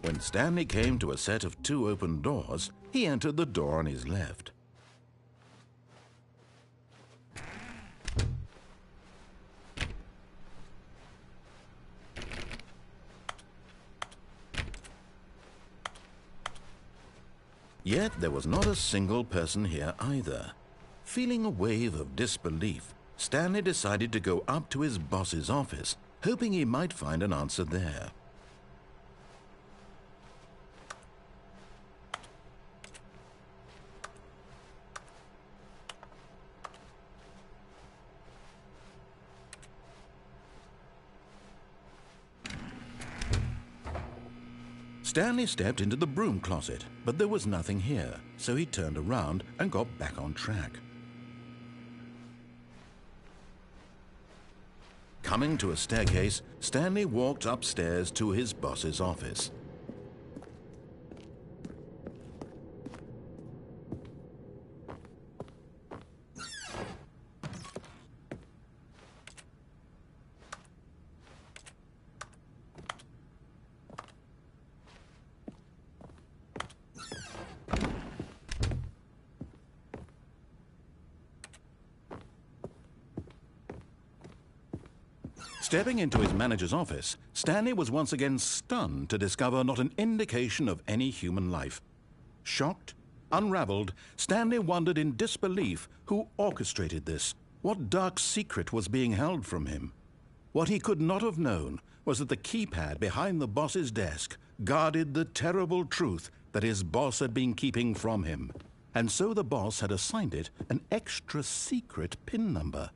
When Stanley came to a set of 2 open doors, he entered the door on his left. Yet there was not a single person here either. Feeling a wave of disbelief, Stanley decided to go up to his boss's office, hoping he might find an answer there. Stanley stepped into the broom closet, but there was nothing here, so he turned around and got back on track. Coming to a staircase, Stanley walked upstairs to his boss's office. Stepping into his manager's office, Stanley was once again stunned to discover not an indication of any human life. Shocked, unraveled, Stanley wondered in disbelief who orchestrated this, what dark secret was being held from him. What he could not have known was that the keypad behind the boss's desk guarded the terrible truth that his boss had been keeping from him. And so the boss had assigned it an extra secret PIN number,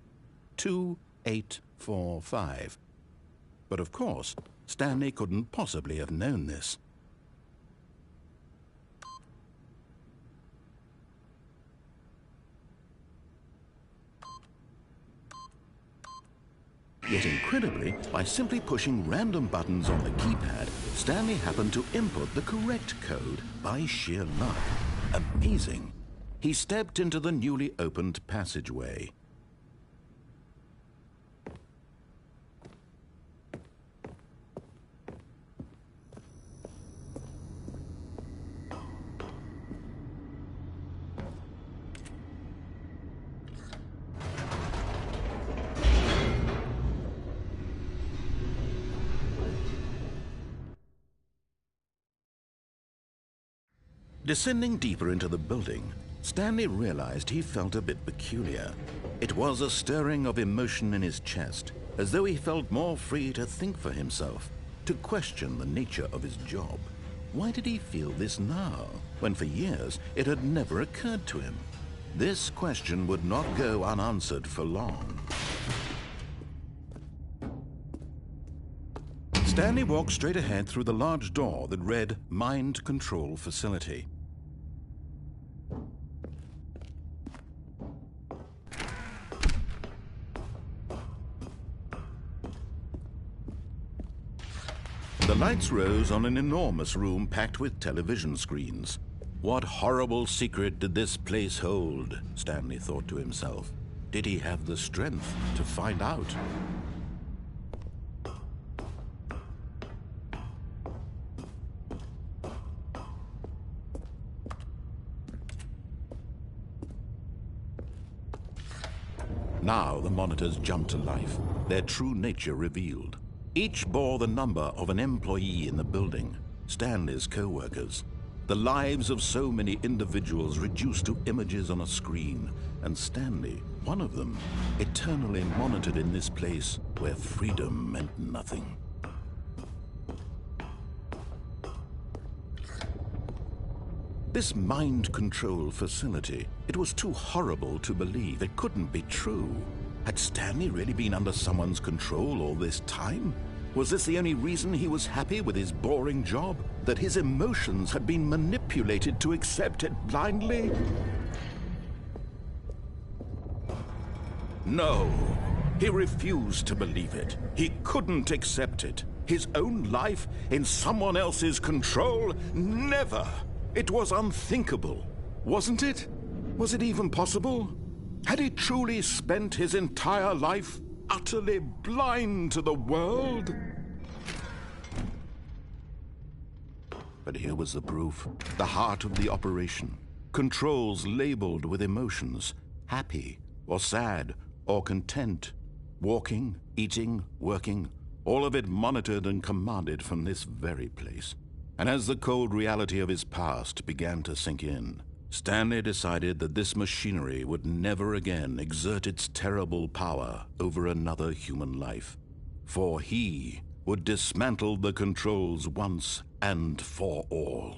2845. But of course, Stanley couldn't possibly have known this. Yet incredibly, by simply pushing random buttons on the keypad, Stanley happened to input the correct code by sheer luck. Amazing. He stepped into the newly opened passageway. Descending deeper into the building, Stanley realized he felt a bit peculiar. It was a stirring of emotion in his chest, as though he felt more free to think for himself, to question the nature of his job. Why did he feel this now, when for years it had never occurred to him? This question would not go unanswered for long. Stanley walked straight ahead through the large door that read Mind Control Facility. The lights rose on an enormous room packed with television screens. What horrible secret did this place hold? Stanley thought to himself. Did he have the strength to find out? Now the monitors jumped to life, their true nature revealed. Each bore the number of an employee in the building, Stanley's co-workers. The lives of so many individuals reduced to images on a screen, and Stanley, one of them, eternally monitored in this place where freedom meant nothing. This mind control facility, it was too horrible to believe. It couldn't be true. Had Stanley really been under someone's control all this time? Was this the only reason he was happy with his boring job? That his emotions had been manipulated to accept it blindly? No, he refused to believe it. He couldn't accept it. His own life in someone else's control? Never! It was unthinkable, wasn't it? Was it even possible? Had he truly spent his entire life utterly blind to the world? But here was the proof. The heart of the operation. Controls labeled with emotions. Happy, or sad, or content. Walking, eating, working. All of it monitored and commanded from this very place. And as the cold reality of his past began to sink in, Stanley decided that this machinery would never again exert its terrible power over another human life. For he would dismantle the controls once and for all.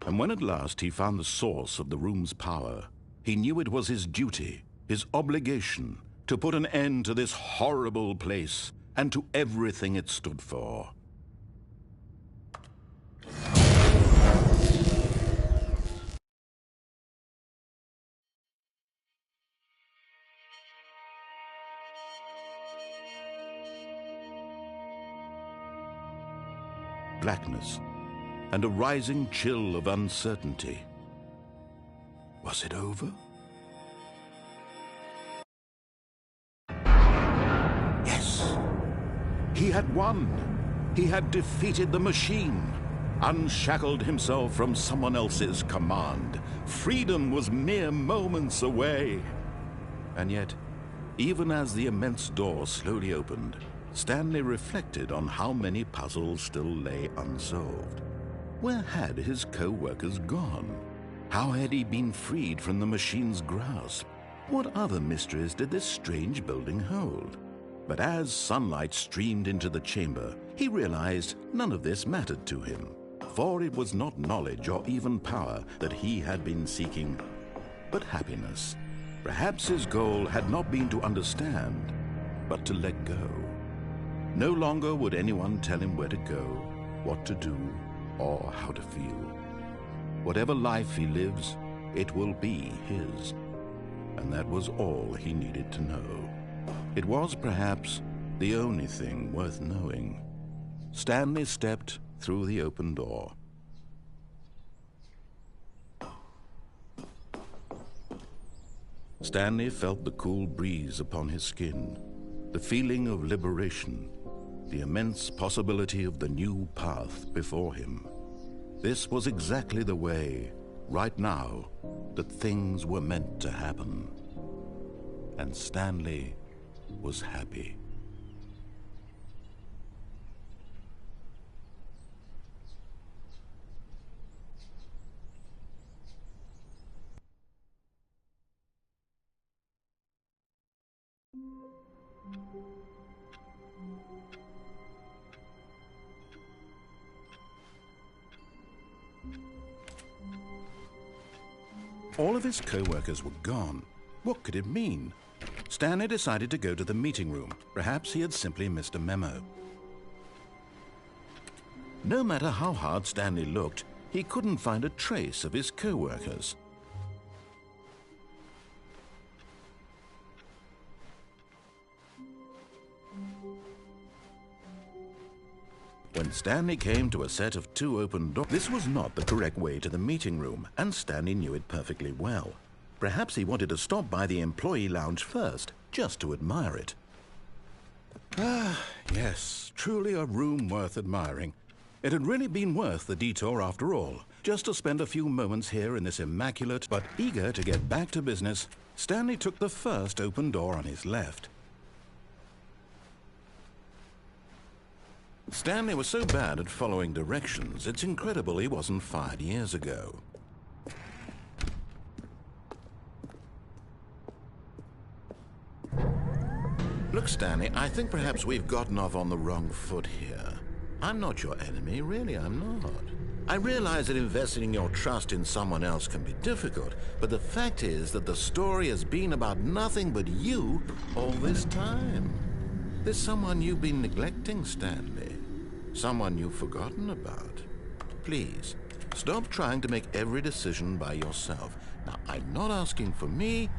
And when at last he found the source of the room's power, he knew it was his duty, his obligation, to put an end to this horrible place and to everything it stood for. Blackness and a rising chill of uncertainty. Was it over? Yes! He had won! He had defeated the machine, unshackled himself from someone else's command. Freedom was mere moments away. And yet, even as the immense door slowly opened, Stanley reflected on how many puzzles still lay unsolved. Where had his co-workers gone? How had he been freed from the machine's grasp? What other mysteries did this strange building hold? But as sunlight streamed into the chamber, he realized none of this mattered to him, for it was not knowledge or even power that he had been seeking, but happiness. Perhaps his goal had not been to understand, but to let go. No longer would anyone tell him where to go, what to do, or how to feel. Whatever life he lives, it will be his. And that was all he needed to know. It was perhaps the only thing worth knowing. Stanley stepped through the open door. Stanley felt the cool breeze upon his skin, the feeling of liberation, the immense possibility of the new path before him. This was exactly the way, right now, that things were meant to happen. And Stanley was happy. All of his co-workers were gone. What could it mean? Stanley decided to go to the meeting room. Perhaps he had simply missed a memo. No matter how hard Stanley looked, he couldn't find a trace of his co-workers. When Stanley came to a set of 2 open doors, this was not the correct way to the meeting room, and Stanley knew it perfectly well. Perhaps he wanted to stop by the employee lounge first, just to admire it. Ah, yes, truly a room worth admiring. It had really been worth the detour after all. just to spend a few moments here in this immaculate, but eager to get back to business, Stanley took the first open door on his left. Stanley was so bad at following directions, it's incredible he wasn't fired years ago. Look, Stanley, I think perhaps we've gotten off on the wrong foot here. I'm not your enemy, really, I'm not. I realize that investing your trust in someone else can be difficult, but the fact is that the story has been about nothing but you all this time. There's someone you've been neglecting, Stanley. Someone you've forgotten about. Please, stop trying to make every decision by yourself. Now, I'm not asking for me,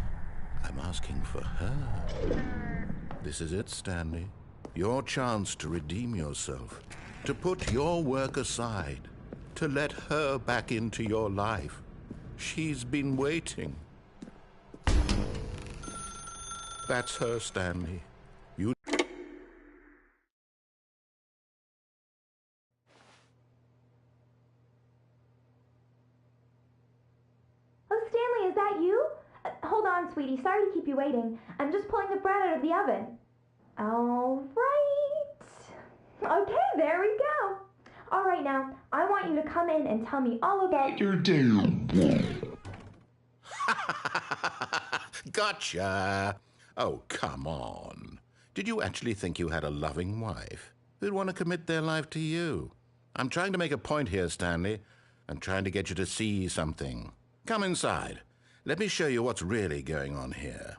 I'm asking for her. This is it, Stanley. Your chance to redeem yourself, to put your work aside, to let her back into your life. She's been waiting. That's her, Stanley. You... Oh, Stanley, is that you? Hold on, sweetie. Sorry to keep you waiting. I'm just pulling the bread out of the oven. All right. Okay, there we go. All right, now, I want you to come in and tell me all about your day. Gotcha. Oh, come on. Did you actually think you had a loving wife who'd want to commit their life to you? I'm trying to make a point here, Stanley. I'm trying to get you to see something. Come inside. Let me show you what's really going on here.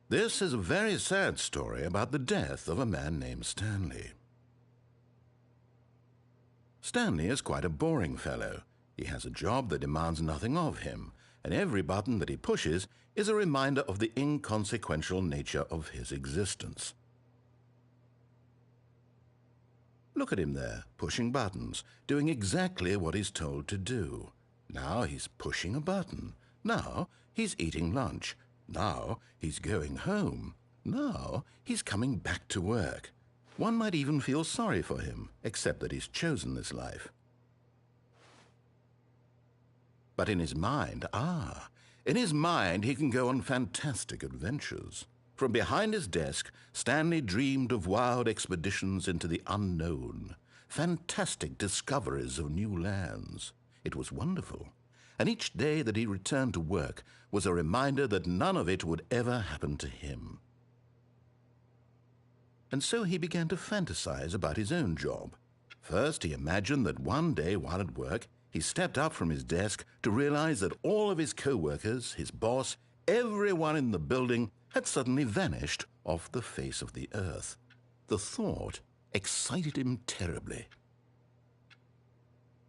This is a very sad story about the death of a man named Stanley. Stanley is quite a boring fellow. He has a job that demands nothing of him, and every button that he pushes is a reminder of the inconsequential nature of his existence. Look at him there, pushing buttons, doing exactly what he's told to do. Now he's pushing a button. Now he's eating lunch. Now he's going home. Now he's coming back to work. One might even feel sorry for him, except that he's chosen this life. But in his mind, in his mind he can go on fantastic adventures. From behind his desk, Stanley dreamed of wild expeditions into the unknown, fantastic discoveries of new lands. It was wonderful, and each day that he returned to work was a reminder that none of it would ever happen to him. And so he began to fantasize about his own job. First, he imagined that one day while at work, he stepped up from his desk to realize that all of his co-workers, his boss, everyone in the building had suddenly vanished off the face of the earth. The thought excited him terribly.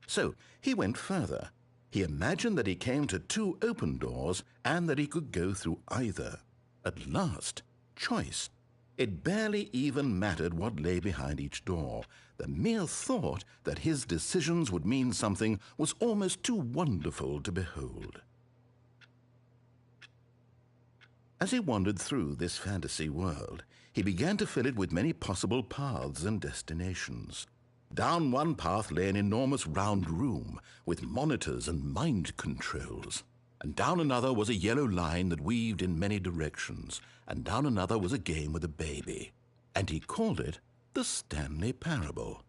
So he went further. He imagined that he came to 2 open doors and that he could go through either. At last, choice. It barely even mattered what lay behind each door. The mere thought that his decisions would mean something was almost too wonderful to behold. As he wandered through this fantasy world, he began to fill it with many possible paths and destinations. Down one path lay an enormous round room with monitors and mind controls. And down another was a yellow line that weaved in many directions. And down another was a game with a baby. And he called it the Stanley Parable.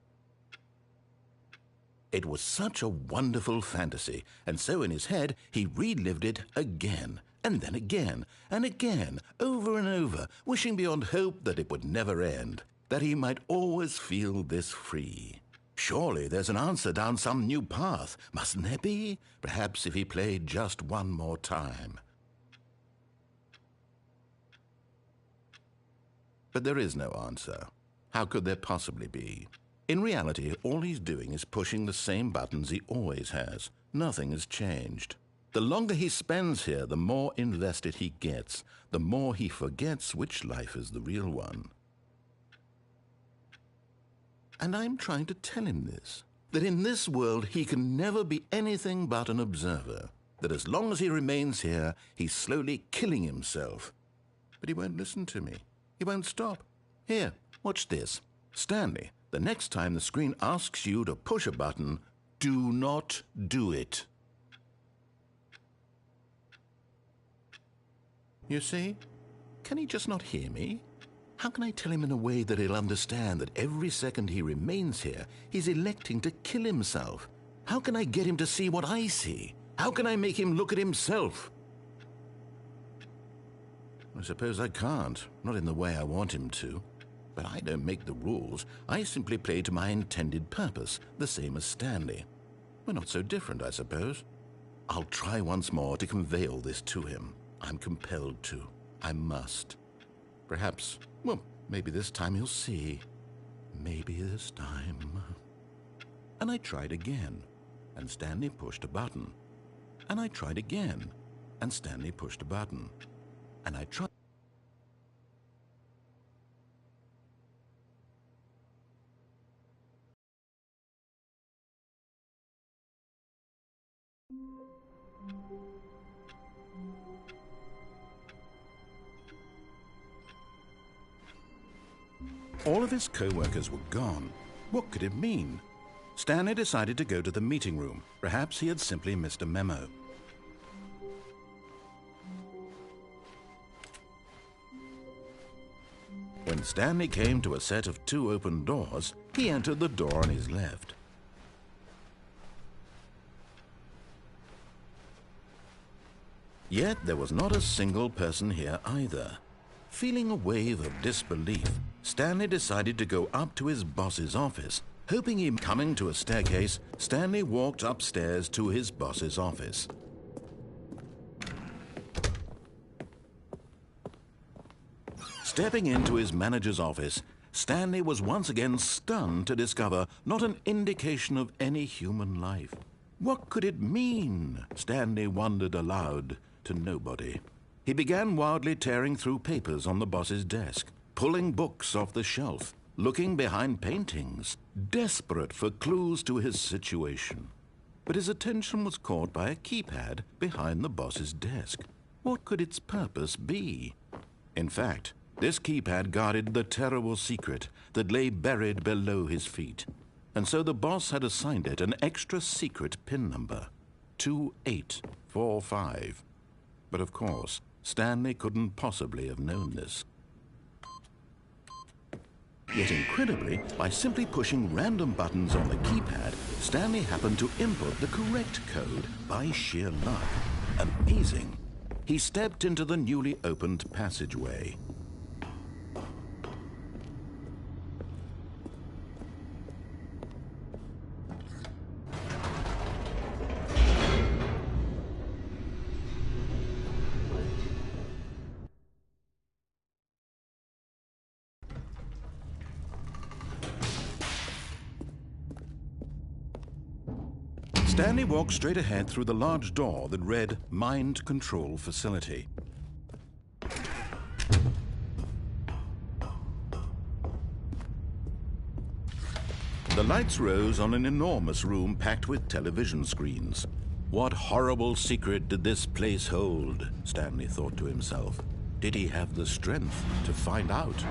It was such a wonderful fantasy, and so in his head he relived it again, and then again, and again, over and over, wishing beyond hope that it would never end, that he might always feel this free. Surely there's an answer down some new path, mustn't there be? Perhaps if he played just one more time. But there is no answer. How could there possibly be? In reality, all he's doing is pushing the same buttons he always has. Nothing has changed. The longer he spends here, the more invested he gets, the more he forgets which life is the real one. And I'm trying to tell him this, that in this world he can never be anything but an observer, that as long as he remains here, he's slowly killing himself. But he won't listen to me. He won't stop. Here, watch this. Stanley, The next time the screen asks you to push a button, do not do it. You see? Can he just not hear me? How can I tell him in a way that he'll understand that every second he remains here, he's electing to kill himself? How can I get him to see what I see? How can I make him look at himself? I suppose I can't, not in the way I want him to. But I don't make the rules. I simply play to my intended purpose, the same as Stanley. We're not so different, I suppose. I'll try once more to convey all this to him. I'm compelled to. I must. Perhaps, well, maybe this time he'll see. Maybe this time. And I tried again, and Stanley pushed a button. And I tried again, and Stanley pushed a button. And I tried. All of his co-workers were gone. What could it mean? Stanley decided to go to the meeting room. Perhaps he had simply missed a memo. When Stanley came to a set of 2 open doors, he entered the door on his left. Yet there was not a single person here either. Feeling a wave of disbelief, Stanley decided to go up to his boss's office. Hoping him coming to a staircase, Stanley walked upstairs to his boss's office. Stepping into his manager's office, Stanley was once again stunned to discover not an indication of any human life. What could it mean? Stanley wondered aloud to nobody. He began wildly tearing through papers on the boss's desk, pulling books off the shelf, looking behind paintings, desperate for clues to his situation. But his attention was caught by a keypad behind the boss's desk. What could its purpose be? In fact, this keypad guarded the terrible secret that lay buried below his feet. And so the boss had assigned it an extra secret PIN number, 2845. But of course, Stanley couldn't possibly have known this. Yet incredibly, by simply pushing random buttons on the keypad, Stanley happened to input the correct code by sheer luck. Amazing. He stepped into the newly opened passageway. Stanley walked straight ahead through the large door that read Mind Control Facility. The lights rose on an enormous room packed with television screens. What horrible secret did this place hold? Stanley thought to himself. Did he have the strength to find out?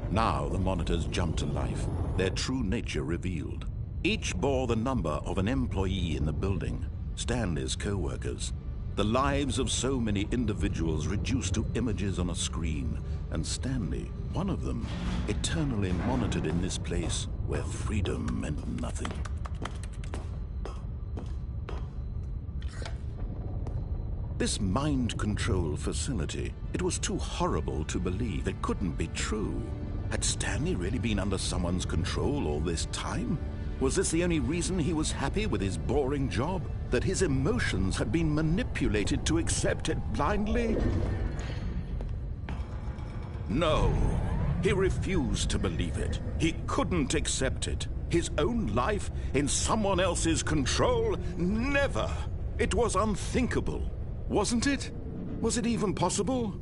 Now the monitors jumped to life, their true nature revealed. Each bore the number of an employee in the building, Stanley's co-workers. The lives of so many individuals reduced to images on a screen, and Stanley, one of them, eternally monitored in this place where freedom meant nothing. This mind control facility, it was too horrible to believe. It couldn't be true. Had Stanley really been under someone's control all this time? Was this the only reason he was happy with his boring job? That his emotions had been manipulated to accept it blindly? No, he refused to believe it. He couldn't accept it. His own life in someone else's control? Never! It was unthinkable, wasn't it? Was it even possible?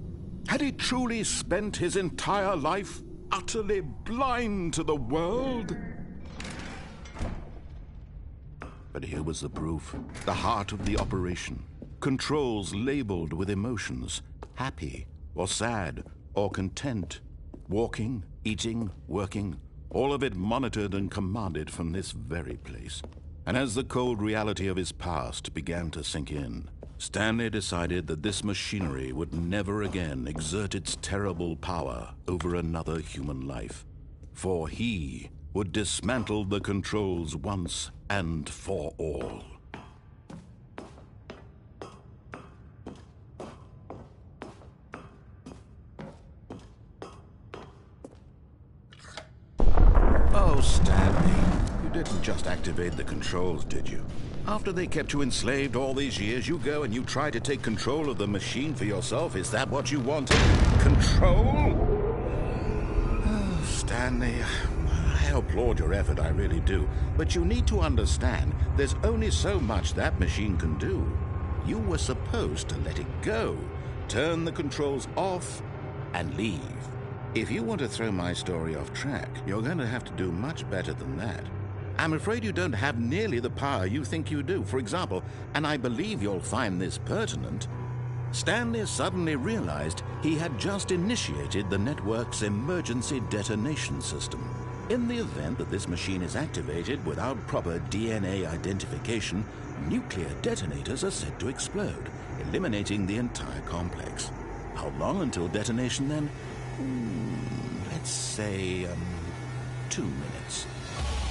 Had he truly spent his entire life utterly blind to the world? But here was the proof, the heart of the operation. controls labeled with emotions, happy or sad or content, walking, eating, working, all of it monitored and commanded from this very place. And as the cold reality of his past began to sink in, Stanley decided that this machinery would never again exert its terrible power over another human life. For he would dismantle the controls once and for all. Oh, Stanley, you didn't just activate the controls, did you? After they kept you enslaved all these years, you go and you try to take control of the machine for yourself. Is that what you wanted? Control? Oh, Stanley, I applaud your effort, I really do. But you need to understand, there's only so much that machine can do. You were supposed to let it go, turn the controls off, and leave. If you want to throw my story off track, you're going to have to do much better than that. I'm afraid you don't have nearly the power you think you do. For example, and I believe you'll find this pertinent, Stanley suddenly realized he had just initiated the network's emergency detonation system. In the event that this machine is activated without proper DNA identification, nuclear detonators are said to explode, eliminating the entire complex. How long until detonation then? Let's say, 2 minutes.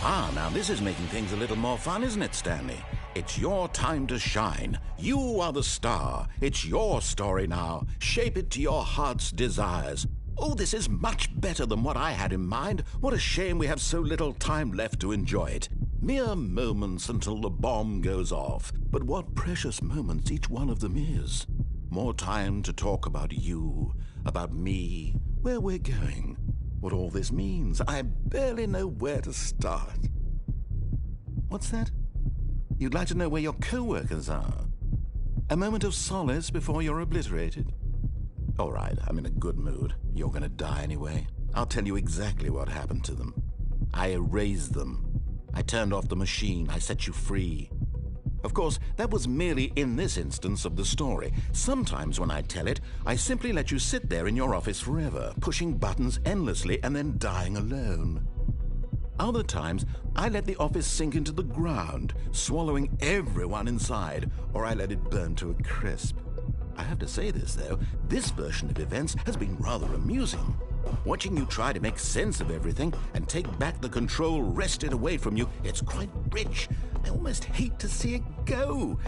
Ah, now this is making things a little more fun, isn't it, Stanley? It's your time to shine. You are the star. It's your story now. Shape it to your heart's desires. Oh, this is much better than what I had in mind. What a shame we have so little time left to enjoy it. Mere moments until the bomb goes off. But what precious moments each one of them is. More time to talk about you, about me, where we're going. What all this means. I barely know where to start. What's that? You'd like to know where your co-workers are? A moment of solace before you're obliterated? All right, I'm in a good mood. You're gonna die anyway. I'll tell you exactly what happened to them. I erased them. I turned off the machine. I set you free. Of course, that was merely in this instance of the story. Sometimes when I tell it, I simply let you sit there in your office forever, pushing buttons endlessly and then dying alone. Other times, I let the office sink into the ground, swallowing everyone inside, or I let it burn to a crisp. I have to say this, though, this version of events has been rather amusing. Watching you try to make sense of everything and take back the control wrested away from you, it's quite rich. I almost hate to see it go.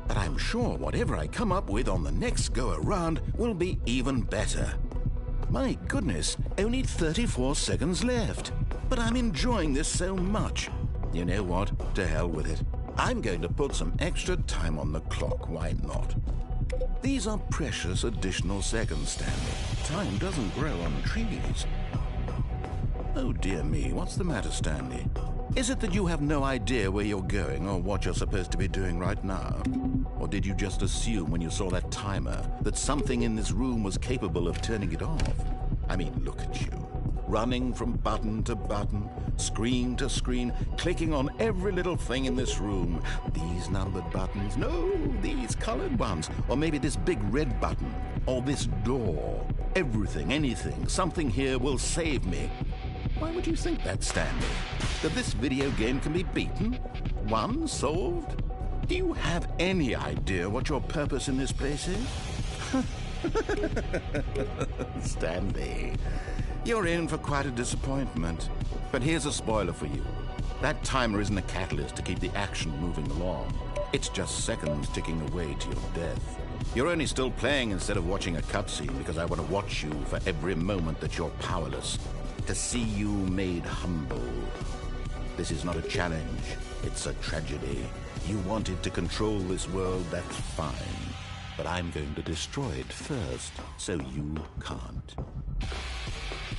But I'm sure whatever I come up with on the next go-around will be even better. My goodness, only 34 seconds left. But I'm enjoying this so much. You know what? To hell with it. I'm going to put some extra time on the clock, why not? These are precious additional seconds, Stanley. Time doesn't grow on trees. Oh dear me, what's the matter, Stanley? Is it that you have no idea where you're going or what you're supposed to be doing right now? Or did you just assume when you saw that timer that something in this room was capable of turning it off? I mean, look at you. Running from button to button, screen to screen, clicking on every little thing in this room. These numbered buttons, no, these colored ones. Or maybe this big red button, or this door. Everything, anything, something here will save me. Why would you think that, Stanley? That this video game can be beaten? Won? Solved? Do you have any idea what your purpose in this place is? Stanley, you're in for quite a disappointment. But here's a spoiler for you. That timer isn't a catalyst to keep the action moving along. It's just seconds ticking away to your death. You're only still playing instead of watching a cutscene because I want to watch you for every moment that you're powerless. To see you made humble. This is not a challenge. It's a tragedy. You wanted to control this world, that's fine. But I'm going to destroy it first, so you can't.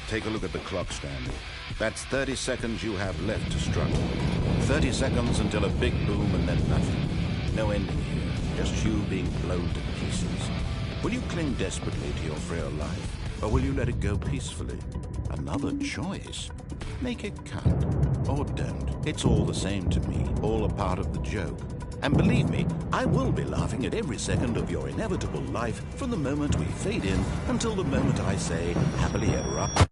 Take a look at the clock, Stanley. That's 30 seconds you have left to struggle. 30 seconds until a big boom and then nothing. No ending here, just you being blown to pieces. Will you cling desperately to your frail life, or will you let it go peacefully? Another choice. Make it count, or don't. It's all the same to me, all a part of the joke. And believe me, I will be laughing at every second of your inevitable life from the moment we fade in until the moment I say, happily ever after.